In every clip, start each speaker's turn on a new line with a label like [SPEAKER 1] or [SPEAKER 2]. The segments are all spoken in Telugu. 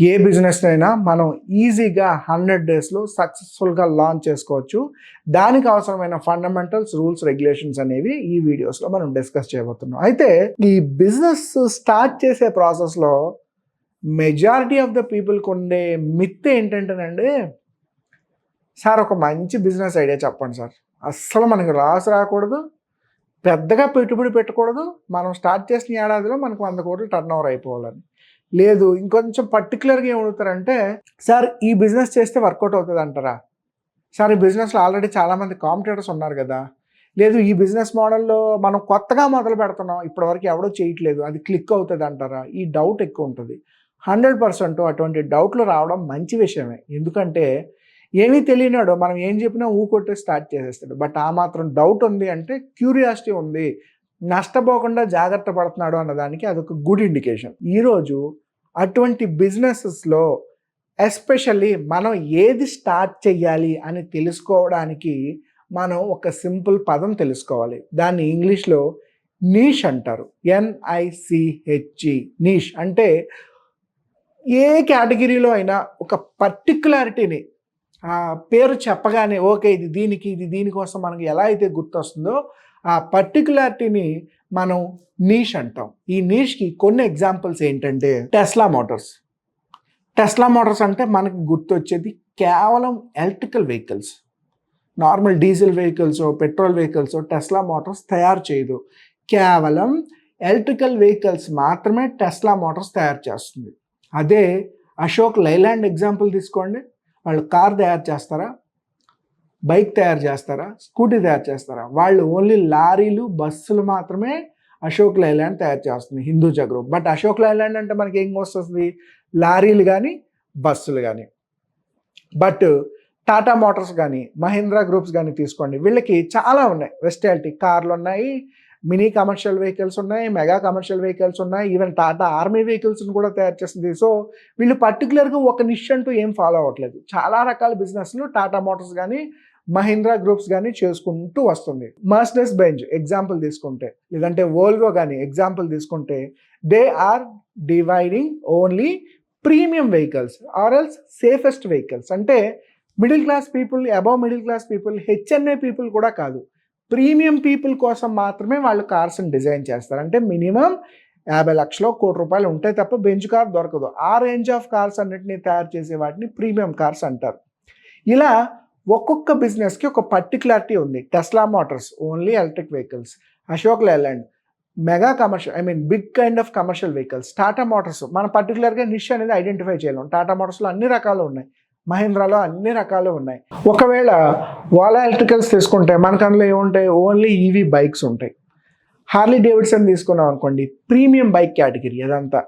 [SPEAKER 1] ఏ బిజినెస్ అయినా మనం ఈజీగా 100 డేస్లో సక్సెస్ఫుల్గా లాంచ్ చేసుకోవచ్చు. దానికి అవసరమైన ఫండమెంటల్స్, రూల్స్, రెగ్యులేషన్స్ అనేవి ఈ వీడియోస్లో మనం డిస్కస్ చేయబోతున్నాం. అయితే ఈ బిజినెస్ స్టార్ట్ చేసే ప్రాసెస్లో మెజారిటీ ఆఫ్ ద పీపుల్కి ఉండే మిత్ ఏంటంటేనండి, సార్ ఒక మంచి బిజినెస్ ఐడియా చెప్పండి సార్, అస్సలు మనకి రాకూడదు, పెద్దగా పెట్టుబడి పెట్టకూడదు, మనం స్టార్ట్ చేసిన ఏడాదిలో మనకు 100 కోట్లు టర్న్ ఓవర్ అయిపోవాలని. లేదు, ఇంకొంచెం పర్టికులర్గా ఏమడుగుతారంటే, సార్ ఈ బిజినెస్ చేస్తే వర్కౌట్ అవుతుంది అంటారా, సార్ ఈ బిజినెస్లో ఆల్రెడీ చాలామంది కాంపిటేటర్స్ ఉన్నారు కదా, లేదు ఈ బిజినెస్ మోడల్లో మనం కొత్తగా మొదలు పెడుతున్నాం, ఇప్పటివరకు ఎవడో చేయట్లేదు, అది క్లిక్ అవుతుంది అంటారా, ఈ డౌట్ ఎక్కువ ఉంటుంది. 100% అటువంటి డౌట్లు రావడం మంచి విషయమే. ఎందుకంటే ఏమీ తెలియనాడు మనం ఏం చెప్పినా ఊకొట్టే స్టార్ట్ చేసేస్తాడు. బట్ ఆ మాత్రం డౌట్ ఉంది అంటే క్యూరియాసిటీ ఉంది, నష్టపోకుండా జాగ్రత్త పడుతున్నాడు అన్నదానికి అదొక గుడ్ ఇండికేషన్. ఈరోజు అటువంటి బిజినెసెస్లో ఎస్పెషల్లీ మనం ఏది స్టార్ట్ చెయ్యాలి అని తెలుసుకోవడానికి మనం ఒక సింపుల్ పదం తెలుసుకోవాలి. దాన్ని ఇంగ్లీష్లో నీష్ అంటారు. NICHE. నీష్ అంటే ఏ కేటగిరీలో అయినా ఒక పర్టిక్యులారిటీని పేరు చెప్పగానే ఓకే ఇది దీనికి, ఇది దీనికోసం మనకి ఎలా అయితే గుర్తొస్తుందో ఆ పర్టిక్యులారిటీని మనం నీష్ అంటాం. ఈ నీష్కి కొన్ని ఎగ్జాంపుల్స్ ఏంటంటే టెస్లా మోటార్స్. టెస్లా మోటార్స్ అంటే మనకి గుర్తొచ్చేది కేవలం electrical vehicles. Normal diesel vehicles, petrol vehicles Tesla Motors తయారు చేయదు. కేవలం ఎలక్ట్రికల్ వెహికల్స్ మాత్రమే టెస్లా మోటార్స్ తయారు చేస్తుంది. అదే అశోక్ లైలాండ్ ఎగ్జాంపుల్ తీసుకోండి, వాళ్ళు కార్ తయారు చేస్తారా, బైక్ తయారు చేస్తారా, స్కూటీ తయారు చేస్తారా? వాళ్ళు ఓన్లీ లారీలు, బస్సులు మాత్రమే అశోక్ లైలాండ్ తయారు చేస్తుంది, Hinduja group. But Ashok Leyland అంటే మనకి ఏం వస్తుంది, లారీలు కానీ బస్సులు కానీ. బట్ టాటా మోటార్స్ కానీ మహీంద్రా గ్రూప్స్ కానీ తీసుకోండి, వీళ్ళకి చాలా ఉన్నాయి వెస్టాలిటీ. కార్లు ఉన్నాయి, మినీ కమర్షియల్ వెహికల్స్ ఉన్నాయి, మెగా కమర్షియల్ వెహికల్స్ ఉన్నాయి, ఈవెన్ టాటా ఆర్మీ వెహికల్స్ని కూడా తయారు చేస్తుంది. సో వీళ్ళు పర్టికులర్గా ఒక నిష్ అంటూ ఏం ఫాలో అవ్వట్లేదు. చాలా రకాల బిజినెస్లు టాటా మోటార్స్ కానీ మహీంద్రా గ్రూప్స్ కానీ చేసుకుంటూ వస్తుంది. మర్సిడెస్ బెంజ్ ఎగ్జాంపుల్ తీసుకుంటే, లేదంటే వోల్వో కానీ ఎగ్జాంపుల్ తీసుకుంటే, they are dividing only premium vehicles or else safest vehicles. అంటే middle class people, above middle class people, HNA people కూడా కాదు, ప్రీమియం పీపుల్ కోసం మాత్రమే వాళ్ళు కార్స్ని డిజైన్ చేస్తారు. అంటే మినిమం 50 లక్షలు, ₹1,00,00,000 ఉంటే తప్ప బెంజ్ కార్ దొరకదు. ఆ రేంజ్ ఆఫ్ కార్స్ అన్నిటిని తయారు చేసే వాటిని ప్రీమియం కార్స్ అంటారు. ఇలా ఒక్కొక్క బిజినెస్కి ఒక పర్టికులారిటీ ఉంది. Tesla Motors only electric vehicles, Ashok Leyland mega commercial big kind of commercial vehicles, Tata Motors మనం పర్టికులర్గా నిష్ అనేది ఐడెంటిఫై చేయలేం. టాటా మోటార్స్లో అన్ని రకాలు ఉన్నాయి, మహీంద్రాలో అన్ని రకాలు ఉన్నాయి. ఒకవేళ వాలా ఎలక్ట్రికల్స్ తీసుకుంటే మనకు అందులో ఏముంటాయి, ఓన్లీ EV బైక్స్ ఉంటాయి. హార్లీ డేవిడ్సన్ తీసుకున్నాం అనుకోండి, ప్రీమియం బైక్ కేటగిరీ అదంతా.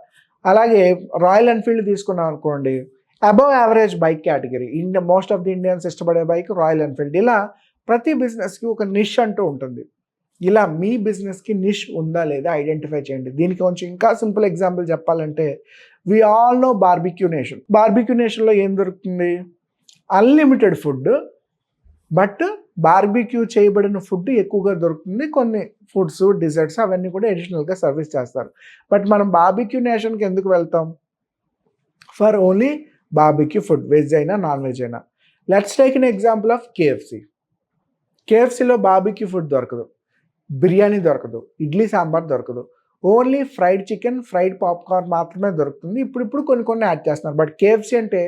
[SPEAKER 1] అలాగే రాయల్ ఎన్ఫీల్డ్ తీసుకున్నాం అనుకోండి, above average bike category. Most of the Indians ఇష్టపడే బైక్ రాయల్ ఎన్ఫీల్డ్. ఇలా ప్రతి బిజినెస్కి ఒక నిష్ అంటూ ఉంటుంది. ఇలా మీ బిజినెస్కి నిష్ ఉందా లేదా ఐడెంటిఫై చేయండి. దీనికి కొంచెం ఇంకా సింపుల్ ఎగ్జాంపుల్ చెప్పాలంటే, we all know Barbeque Nation. Barbeque నేషన్లో ఏం దొరుకుతుంది, అన్లిమిటెడ్ ఫుడ్. బట్ బార్బిక్యూ చేయబడిన ఫుడ్ ఎక్కువగా దొరుకుతుంది. కొన్ని ఫుడ్స్, డిజర్ట్స్ అవన్నీ కూడా అడిషనల్గా సర్వీస్ చేస్తారు. బట్ మనం బార్బిక్యూ నేషన్కి ఎందుకు వెళ్తాం, for only barbecue food, veg అయినా నాన్ వెజ్ అయినా. Let's take an example of KFC. KFCలో బార్బిక్యూ ఫుడ్ దొరకదు, బిర్యానీ దొరకదు, ఇడ్లీ సాంబార్ దొరకదు, only fried chicken, fried popcorn మాత్రమే దొరుకుతుంది. ఇప్పుడు కొన్ని యాడ్ చేస్తున్నారు. బట్ KFC అంటే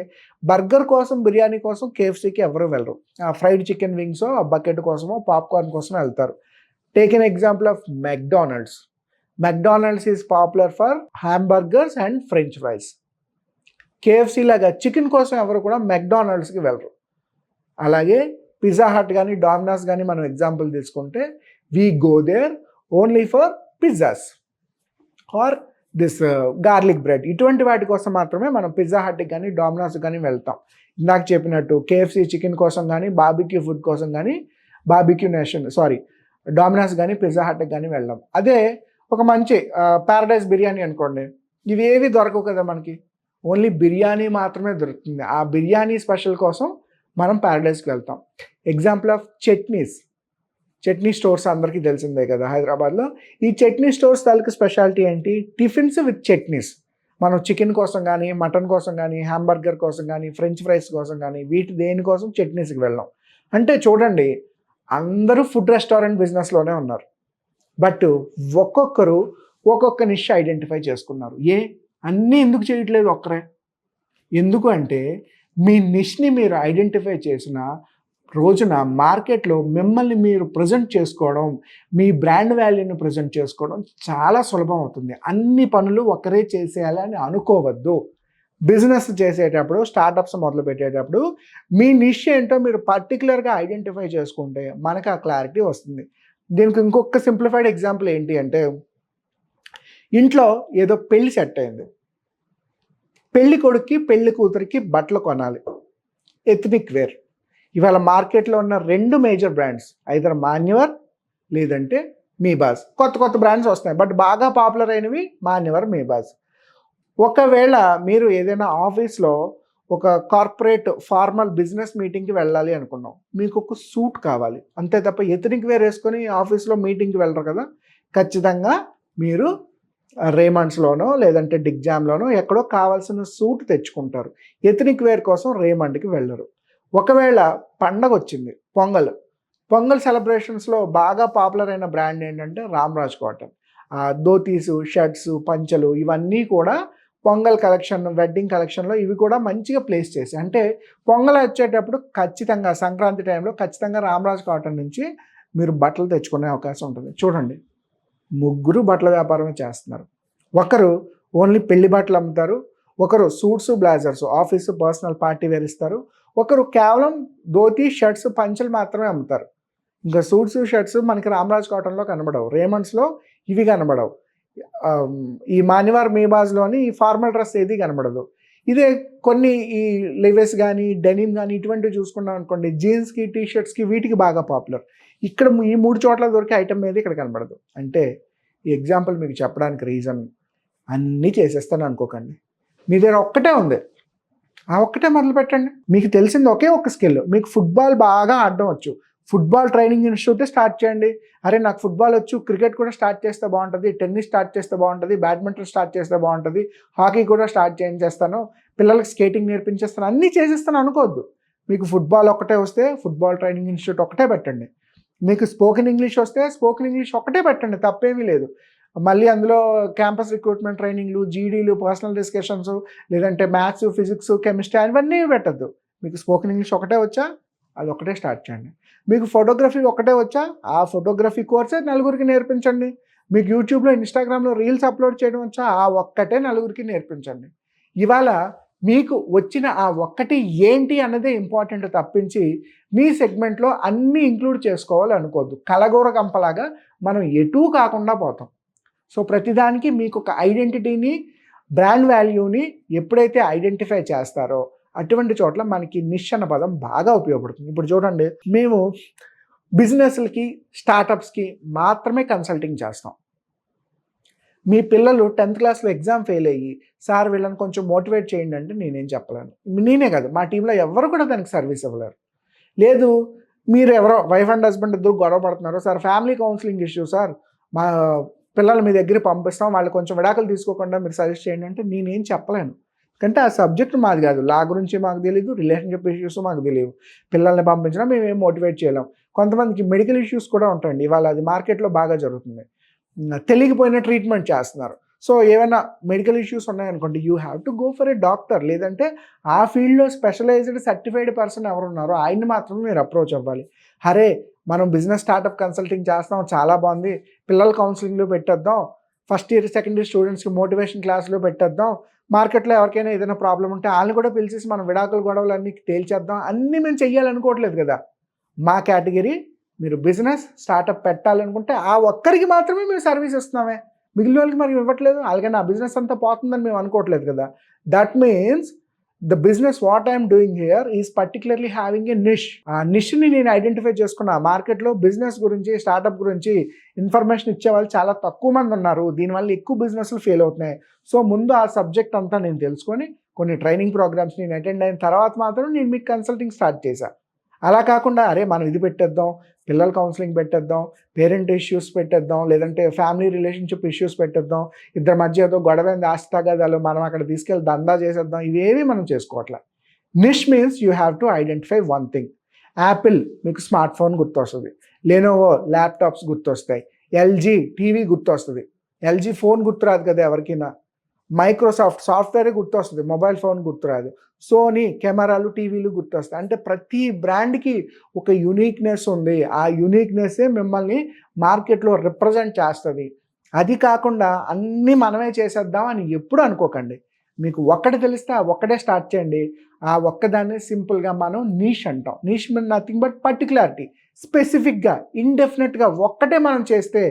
[SPEAKER 1] బర్గర్ కోసం, బిర్యానీ కోసం KFCకి ఎవరు వెళ్ళరు. ఆ ఫ్రైడ్ చికెన్ వింగ్స్, ఆ బకెట్ కోసమో పాప్కార్న్ కోసం వెళ్తారు. Take an example of McDonald's. McDonald's is popular for hamburgers and French fries. KFC లాగా చికెన్ కోసం ఎవరు కూడా మెక్డానల్డ్స్కి వెళ్ళరు. అలాగే పిజ్జా హట్ కానీ డామినోస్ కానీ మనం ఎగ్జాంపుల్ తీసుకుంటే, we go there only for pizzas or this garlic bread. ఇటువంటి వాటి కోసం మాత్రమే మనం పిజ్జా హట్కి కానీ డామినోస్ కానీ వెళ్తాం. ఇందాక చెప్పినట్టు KFC చికెన్ కోసం కానీ, బార్బిక్యూ ఫుడ్ కోసం కానీ డామినోస్ కానీ పిజ్జా హట్కి కానీ వెళ్ళాం. అదే ఒక మంచి ప్యారడైజ్ బిర్యానీ అనుకోండి, ఇవేవి దొరకవు కదా మనకి, ఓన్లీ బిర్యానీ మాత్రమే దొరుకుతుంది. ఆ బిర్యానీ స్పెషల్ కోసం మనం ప్యారడైజ్కి వెళ్తాం. ఎగ్జాంపుల్ ఆఫ్ చట్నీ స్టోర్స్ అందరికీ తెలిసిందే కదా హైదరాబాద్లో. ఈ చట్నీ స్టోర్స్ తాలూకు స్పెషాలిటీ ఏంటి, టిఫిన్స్ విత్ చట్నీస్. మనం చికెన్ కోసం కానీ, మటన్ కోసం కానీ, హాంబర్గర్ కోసం కానీ, ఫ్రెంచ్ ఫ్రైస్ కోసం కానీ దేనికోసం చట్నీస్కి వెళ్ళాం. అంటే చూడండి, అందరూ ఫుడ్ రెస్టారెంట్ బిజినెస్లోనే ఉన్నారు. బట్ ఒక్కొక్కరు ఒక్కొక్క నిష్ ఐడెంటిఫై చేసుకున్నారు. అన్నీ ఎందుకు చేయట్లేదు ఒక్కరే? ఎందుకు అంటే మీ నిష్ని మీరు ఐడెంటిఫై చేసిన రోజున మార్కెట్లో మిమ్మల్ని మీరు ప్రజెంట్ చేసుకోవడం, మీ బ్రాండ్ వాల్యూని ప్రజెంట్ చేసుకోవడం చాలా సులభం అవుతుంది. అన్ని పనులు ఒకరే చేసేయాలని అనుకోవద్దు. బిజినెస్ చేసేటప్పుడు, స్టార్టప్స్ మొదలుపెట్టేటప్పుడు మీ నిష్ ఏంటో మీరు పర్టికులర్గా ఐడెంటిఫై చేసుకుంటే మనకు ఆ క్లారిటీ వస్తుంది. దీనికి ఇంకొక సింప్లిఫైడ్ ఎగ్జాంపుల్ ఏంటి అంటే, ఇంట్లో ఏదో పెళ్లి సెట్ అయింది. పెళ్లి కొడుక్కి పెళ్లి కూతురికి బట్టలు కొనాలి, ఎథ్నిక్ వేర్. ఇవాళ మార్కెట్లో ఉన్న 2 మేజర్ బ్రాండ్స్, ఐదర్ మాన్యువర్ లేదంటే మీబాజ్. కొత్త బ్రాండ్స్ వస్తున్నాయి, బట్ బాగా పాపులర్ అయినవి మాన్యువర్, మీబాజ్. ఒకవేళ మీరు ఏదైనా ఆఫీస్లో ఒక కార్పొరేట్ ఫార్మల్ బిజినెస్ మీటింగ్కి వెళ్ళాలి అనుకున్నాం, మీకు ఒక సూట్ కావాలి, అంతే తప్ప ఎథనిక్ వేర్ వేసుకొని ఆఫీస్లో మీటింగ్కి వెళ్ళరు కదా. ఖచ్చితంగా మీరు రేమండ్స్లోనో లేదంటే డిగ్జామ్లోనో ఎక్కడో కావాల్సిన సూట్ తెచ్చుకుంటారు. ఎథనిక్ వేర్ కోసం రేమండ్కి వెళ్ళరు. ఒకవేళ పండగ వచ్చింది, పొంగల్ సెలబ్రేషన్స్లో బాగా పాపులర్ అయిన బ్రాండ్ ఏంటంటే రామ్రాజ్ కాటన్. ధోతీసు, షర్ట్స్, పంచలు ఇవన్నీ కూడా పొంగల్ కలెక్షన్, వెడ్డింగ్ కలెక్షన్లో ఇవి కూడా మంచిగా ప్లేస్ చేసి, అంటే పొంగల్ వచ్చేటప్పుడు ఖచ్చితంగా సంక్రాంతి టైంలో ఖచ్చితంగా రామ్రాజ్ కాటన్ నుంచి మీరు బట్టలు తెచ్చుకునే అవకాశం ఉంటుంది. చూడండి, ముగ్గురు బట్టల వ్యాపారమే చేస్తున్నారు. ఒకరు ఓన్లీ పెళ్లి బట్టలు అమ్ముతారు, ఒకరు suits, blazers, office, personal, party wear ఇస్తారు, ఒకరు కేవలం ధోతి, షర్ట్స్, పంచలు మాత్రమే అమ్ముతారు. ఇంకా సూట్స్, షర్ట్స్ మనకి రామ్రాజ్ కాటన్లో కనబడవు, రేమండ్స్లో ఇవి కనబడవు, ఈ మాన్యువర్, మీబాజ్లోని ఈ ఫార్మల్ డ్రెస్ ఏది కనబడదు. ఇదే కొన్ని ఈ లెవెస్ కానీ, డెనిమ్ కానీ ఇటువంటివి చూసుకున్నాం అనుకోండి, జీన్స్కి, టీషర్ట్స్కి వీటికి బాగా పాపులర్. ఇక్కడ ఈ 3 చోట్ల దొరికే ఐటమ్ ఏది ఇక్కడ కనబడదు. అంటే ఈ ఎగ్జాంపుల్ మీకు చెప్పడానికి రీజన్, అన్నీ చేసేస్తాను అనుకోకండి. మీ దగ్గర ఒక్కటే ఉంది, ఆ ఒక్కటే మొదలు పెట్టండి. మీకు తెలిసింది ఒకే ఒక స్కిల్, మీకు ఫుట్బాల్ బాగా ఆడడం వచ్చు, ఫుట్బాల్ ట్రైనింగ్ ఇన్స్టిట్యూట్ స్టార్ట్ చేయండి. అరే నాకు ఫుట్బాల్ వచ్చు, క్రికెట్ కూడా స్టార్ట్ చేస్తే బాగుంటుంది, టెన్నిస్ స్టార్ట్ చేస్తే బాగుంటుంది, బ్యాడ్మింటన్ స్టార్ట్ చేస్తే బాగుంటుంది, హాకీ కూడా స్టార్ట్ చేయించేస్తాను, పిల్లలకి స్కేటింగ్ నేర్పించేస్తాను, అన్నీ చేసేస్తాను అనుకోవద్దు. మీకు ఫుట్బాల్ ఒక్కటే వస్తే ఫుట్బాల్ ట్రైనింగ్ ఇన్స్టిట్యూట్ ఒకటే పెట్టండి. మీకు స్పోకెన్ ఇంగ్లీష్ వస్తే స్పోకెన్ ఇంగ్లీష్ ఒకటే పెట్టండి, తప్పేమీ లేదు. మళ్ళీ అందులో క్యాంపస్ రిక్రూట్మెంట్ ట్రైనింగ్లు, జీడీలు, పర్సనల్ డిస్కషన్స్, లేదంటే మ్యాథ్స్, ఫిజిక్స్, కెమిస్ట్రీ అవన్నీ పెట్టద్దు. మీకు స్పోకెన్ ఇంగ్లీష్ ఒకటే వచ్చా, అది ఒకటే స్టార్ట్ చేయండి. మీకు ఫోటోగ్రఫీ ఒకటే వచ్చా, ఆ ఫోటోగ్రఫీ కోర్సే నలుగురికి నేర్పించండి. మీకు యూట్యూబ్లో, ఇన్స్టాగ్రామ్లో రీల్స్ అప్లోడ్ చేయడం వచ్చా, ఆ ఒక్కటే నలుగురికి నేర్పించండి. ఇవాళ మీకు వచ్చిన ఆ ఒక్కటి ఏంటి అన్నదే ఇంపార్టెంట్ తప్పించి మీ సెగ్మెంట్లో అన్నీ ఇంక్లూడ్ చేసుకోవాలి అనుకోవద్దు. కలగూర గంపలాగా మనం ఎటూ కాకుండా పోతాం. సో ప్రతిదానికి మీకు ఒక ఐడెంటిటీని, బ్రాండ్ వాల్యూని ఎప్పుడైతే ఐడెంటిఫై చేస్తారో అటువంటి చోట్ల మనకి నిష్ అన్న పదం బాగా ఉపయోగపడుతుంది. ఇప్పుడు చూడండి, మేము బిజినెస్లకి, స్టార్టప్స్కి మాత్రమే కన్సల్టింగ్ చేస్తాం. మీ పిల్లలు 10th క్లాస్లో ఎగ్జామ్ ఫెయిల్ అయ్యి, సార్ వీళ్ళని కొంచెం మోటివేట్ చేయండి అంటే నేనేం చెప్పలేను. నేనే కాదు, మా టీంలో ఎవరు కూడా దానికి సర్వీస్ ఇవ్వలేరు. లేదు, మీరు ఎవరో వైఫ్ అండ్ హస్బెండ్ ఇద్దరు గొడవ పడుతున్నారు, sir family counselling issue sir, మా పిల్లలు మీ దగ్గర పంపిస్తాం, వాళ్ళు కొంచెం విడాకులు తీసుకోకుండా మీరు సజెస్ట్ చేయండి అంటే నేనేం చెప్పలేను. ఎందుకంటే ఆ సబ్జెక్ట్ మాది కాదు, లా గురించి మాకు తెలియదు, రిలేషన్షిప్ ఇష్యూస్ మాకు తెలియదు. పిల్లల్ని పంపించినా మేము ఏం మోటివేట్ చేయలేం. కొంతమందికి మెడికల్ ఇష్యూస్ కూడా ఉంటాయండి, ఇవాళ అది మార్కెట్లో బాగా జరుగుతుంది. తెలియకపోయిన ట్రీట్మెంట్ చేస్తున్నారు. సో ఏమైనా మెడికల్ ఇష్యూస్ ఉన్నాయనుకోండి, you have to go for a doctor, లేదంటే ఆ ఫీల్డ్లో స్పెషలైజ్డ్ సర్టిఫైడ్ పర్సన్ ఎవరు ఉన్నారో ఆయన్ని మాత్రమే మీరు అప్రోచ్ అవ్వాలి. అరే మనం బిజినెస్ స్టార్టప్ కన్సల్టింగ్ చేస్తాం, చాలా బాగుంది, పిల్లల కౌన్సిలింగ్లో పెట్టేద్దాం, ఫస్ట్ ఇయర్ సెకండ్ ఇయర్ స్టూడెంట్స్కి మోటివేషన్ క్లాస్లో పెట్టేద్దాం, మార్కెట్లో ఎవరికైనా ఏదైనా ప్రాబ్లం ఉంటే వాళ్ళని కూడా పిలిచేసి మనం విడాకుల గొడవలు అన్నీ తేల్చేద్దాం, అన్నీ మేము చెయ్యాలనుకోవట్లేదు కదా. మా కేటగిరీ మీరు బిజినెస్ స్టార్టప్ పెట్టాలనుకుంటే ఆ ఒక్కరికి మాత్రమే మేము సర్వీస్ ఇస్తున్నామే, మిగిలిన వాళ్ళకి మనం ఇవ్వట్లేదు. అలాగే నా బిజినెస్ అంతా పోతుందని మేము అనుకోవట్లేదు కదా. That means the business what I'm doing here is particularly having a niche. ఆ నిష్ని నేను ఐడెంటిఫై చేసుకున్నా. మార్కెట్లో బిజినెస్ గురించి, స్టార్టప్ గురించి ఇన్ఫర్మేషన్ ఇచ్చేవాళ్ళు చాలా తక్కువ మంది ఉన్నారు, దీనివల్ల ఎక్కువ బిజినెస్లు ఫెయిల్ అవుతున్నాయి. సో ముందు ఆ సబ్జెక్ట్ అంతా నేను తెలుసుకొని కొన్ని ట్రైనింగ్ ప్రోగ్రామ్స్ నేను అటెండ్ అయిన తర్వాత మాత్రం నేను మీకు కన్సల్టింగ్ స్టార్ట్ చేశాను. అలా కాకుండా అరే మనం ఇది పెట్టేద్దాం, పిల్లల కౌన్సిలింగ్ పెట్టేద్దాం, పేరెంట్ ఇష్యూస్ పెట్టేద్దాం, లేదంటే ఫ్యామిలీ రిలేషన్షిప్ ఇష్యూస్ పెట్టేద్దాం, ఇద్దరి మధ్య ఏదో గొడవైంది ఆస్తి తగాదాలు మనం అక్కడ తీసుకెళ్ళి దందా చేసేద్దాం, ఇవేవి మనం చేసుకోవట్లే. Niche means you have to identify one thing. Apple మీకు స్మార్ట్ ఫోన్ గుర్తొస్తుంది, లెనోవో ల్యాప్టాప్స్ గుర్తొస్తాయి, ఎల్జీ టీవీ గుర్తొస్తుంది. ఎల్జీ ఫోన్ గుర్తురాదు కదా ఎవరికైనా, మైక్రోసాఫ్ట్ సాఫ్ట్వేరే గుర్తొస్తుంది, మొబైల్ ఫోన్ గుర్తురాదు, సోనీ కెమెరాలు టీవీలు గుర్తొస్తాయి. అంటే ప్రతి బ్రాండ్కి ఒక యూనిక్నెస్ ఉంది. ఆ యూనిక్నెస్సే మిమ్మల్ని మార్కెట్లో రిప్రజెంట్ చేస్తుంది. అది కాకుండా అన్నీ మనమే చేసేద్దాం అని ఎప్పుడు అనుకోకండి. మీకు ఒక్కటి తెలిస్తే ఆ ఒక్కటే స్టార్ట్ చేయండి. ఆ ఒక్కదాన్ని సింపుల్గా మనం నీష్ అంటాం. Niche mean nothing but particularity, స్పెసిఫిక్గా ఇండెఫినెట్గా ఒక్కటే మనం చేస్తే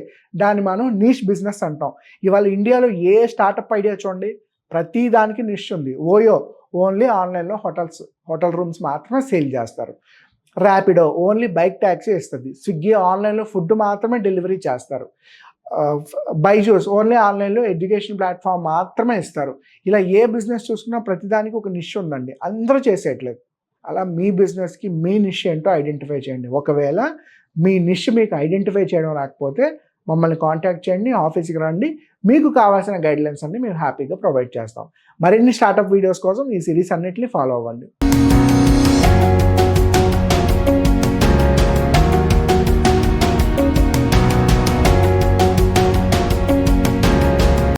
[SPEAKER 1] దాన్ని మనం నీష్ బిజినెస్ అంటాం. ఇవాళ ఇండియాలో ఏ స్టార్టప్ ఐడియా చూడండి, ప్రతి దానికి నిష్ ఉంది. ఓయో ఓన్లీ ఆన్లైన్లో హోటల్ రూమ్స్ మాత్రమే సేల్ చేస్తారు. ర్యాపిడో ఓన్లీ బైక్ ట్యాక్సీ ఇస్తుంది. స్విగ్గీ ఆన్లైన్లో ఫుడ్ మాత్రమే డెలివరీ చేస్తారు. బైజూస్ ఓన్లీ ఆన్లైన్లో ఎడ్యుకేషన్ ప్లాట్ఫామ్ మాత్రమే ఇస్తారు. ఇలా ఏ బిజినెస్ చూసుకున్నా ప్రతిదానికి ఒక నిష్ ఉందండి, అందరూ చేసేయట్లేదు. అలా మీ బిజినెస్కి మీ నిష్ ఏంటో ఐడెంటిఫై చేయండి. ఒకవేళ మీ నిష్ మీకు ఐడెంటిఫై చేయడం రాకపోతే మమ్మల్ని కాంటాక్ట్ చేయండి, ఆఫీస్కి రండి, మీకు కావాల్సిన గైడ్లైన్స్ అన్ని మేము హ్యాపీగా ప్రొవైడ్ చేస్తాం. మరిన్ని స్టార్టప్ వీడియోస్ కోసం ఈ సిరీస్ అన్నిటిని ఫాలో అవ్వండి.